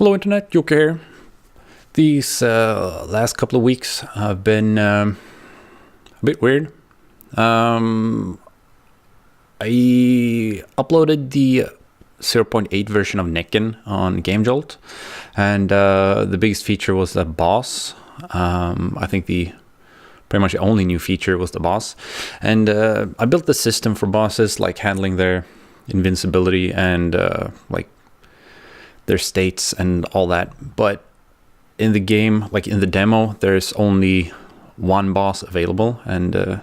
Hello Internet, Joker here. These last couple of weeks have been a bit weird. I uploaded the 0.8 version of NECKEN on GameJolt, and the biggest feature was the boss. I think pretty much the only new feature was the boss, and I built the system for bosses, like handling their invincibility and like their states and all that. But in the game, like in the demo, there's only one boss available, and it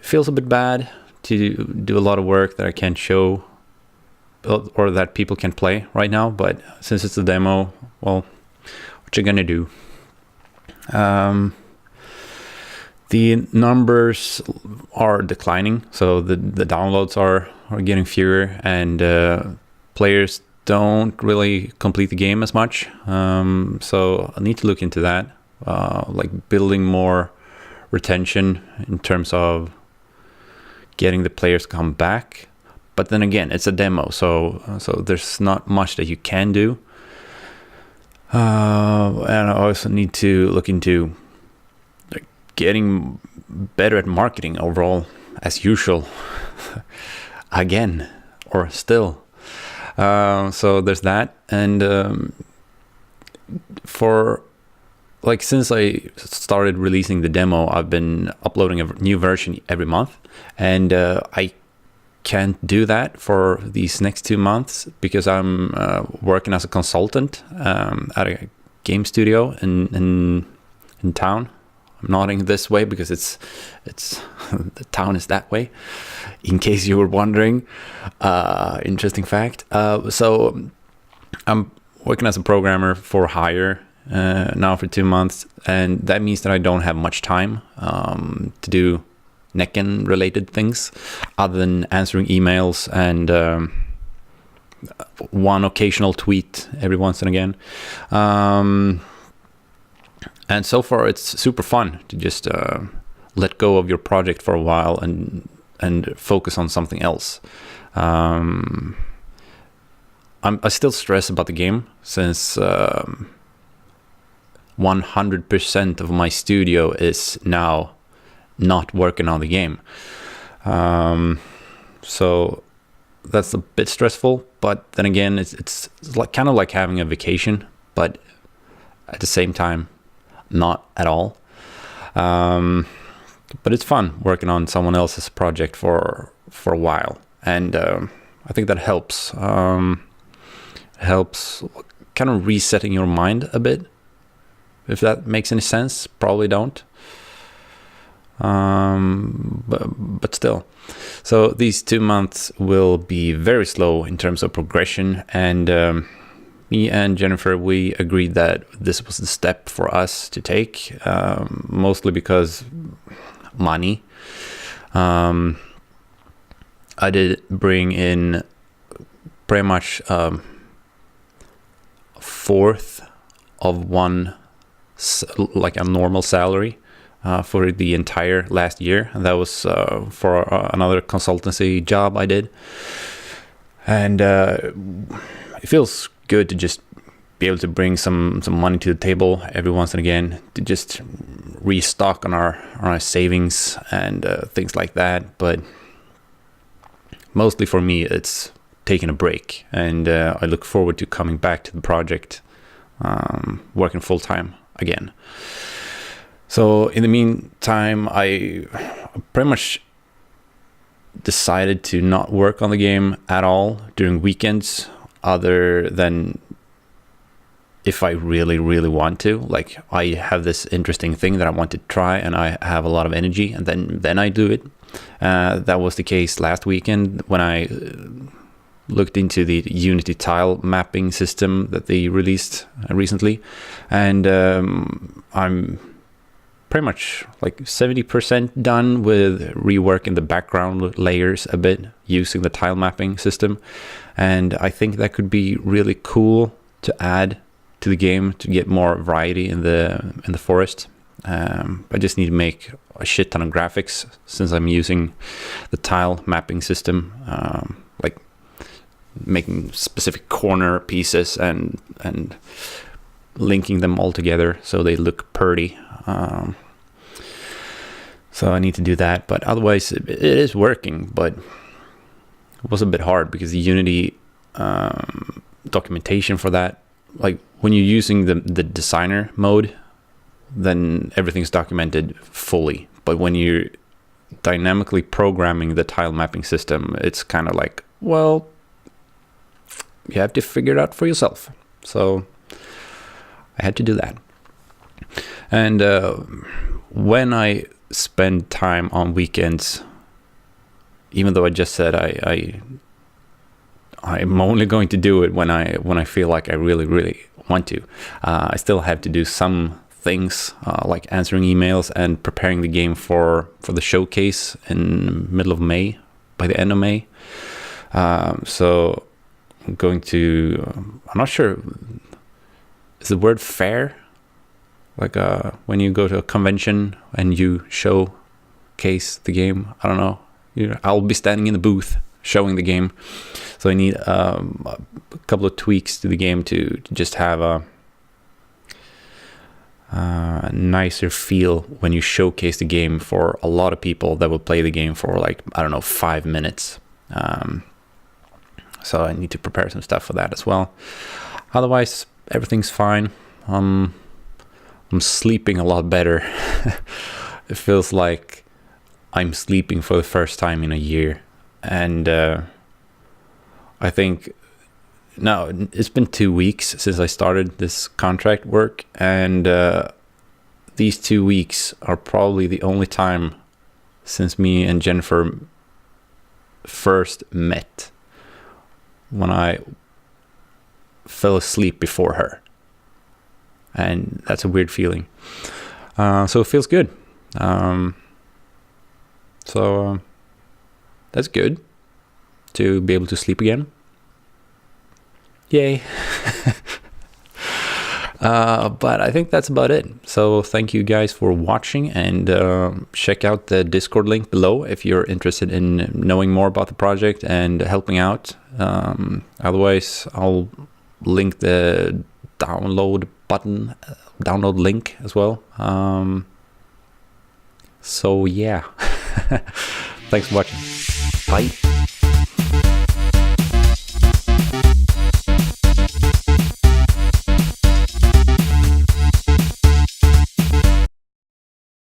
feels a bit bad to do a lot of work that I can't show or that people can play right now. But since it's a demo, well, what you gonna do? The numbers are declining, so the downloads are getting fewer, and players don't really complete the game as much. So I need to look into that, like building more retention in terms of getting the players to come back. But then again, it's a demo, so there's not much that you can do. And I also need to look into like getting better at marketing overall, as usual. Again, or still. So there's that, and for like since I started releasing the demo, I've been uploading a new version every month, and I can't do that for these next 2 months because I'm working as a consultant at a game studio in town. I'm nodding this way because it's the town is that way, in case you were wondering. Interesting fact. So I'm working as a programmer for hire now for 2 months, and that means that I don't have much time to do NECKEN related things other than answering emails and one occasional tweet every once and again. And so far, it's super fun to just let go of your project for a while and focus on something else. I still stress about the game since 100% of my studio is now not working on the game. So that's a bit stressful, but then again, it's like kind of like having a vacation, but at the same time, not at all. But it's fun working on someone else's project for a while, and I think that helps. Helps kind of resetting your mind a bit, if that makes any sense. Probably don't. But still. So these 2 months will be very slow in terms of progression, and me and Jennifer, we agreed that this was the step for us to take, mostly because money. I did bring in pretty much a fourth of one, like a normal salary for the entire last year, and that was for another consultancy job I did. And it feels good to just be able to bring some money to the table every once and again, to just restock on our savings and things like that. But mostly for me, it's taking a break, and I look forward to coming back to the project, working full time again. So in the meantime, I pretty much decided to not work on the game at all during weekends, other than if I really, really want to. Like, I have this interesting thing that I want to try, and I have a lot of energy, and then I do it. That was the case last weekend when I looked into the Unity tile mapping system that they released recently, and I'm pretty much like 70% done with reworking the background layers a bit using the tile mapping system, and I think that could be really cool to add to the game to get more variety in the forest. I just need to make a shit ton of graphics since I'm using the tile mapping system. Like making specific corner pieces and linking them all together so they look pretty. So I need to do that, but otherwise it is working, but it was a bit hard because the Unity documentation for that, like when you're using the designer mode, then everything's documented fully. But when you're dynamically programming the tile mapping system, it's kind of like, well, you have to figure it out for yourself. So I had to do that. And when I spend time on weekends, even though I just said I'm only going to do it when I feel like I really want to, I still have to do some things like answering emails and preparing the game for the showcase in middle of May, by the end of May. So I'm going to, I'm not sure, is the word fair? Like when you go to a convention and you showcase the game, I don't know. I'll be standing in the booth showing the game. So I need a couple of tweaks to the game to just have a nicer feel when you showcase the game for a lot of people that will play the game for like, I don't know, 5 minutes. So I need to prepare some stuff for that as well. Otherwise, everything's fine. I'm sleeping a lot better. It feels like I'm sleeping for the first time in a year. And I think now it's been 2 weeks since I started this contract work. And these 2 weeks are probably the only time since me and Jennifer first met when I fell asleep before her. And that's a weird feeling. So it feels good. So that's good to be able to sleep again. Yay. But I think that's about it. So thank you guys for watching, and check out the Discord link below if you're interested in knowing more about the project and helping out. Otherwise, I'll link the download button, download link as well. So yeah. Thanks for watching. Bye.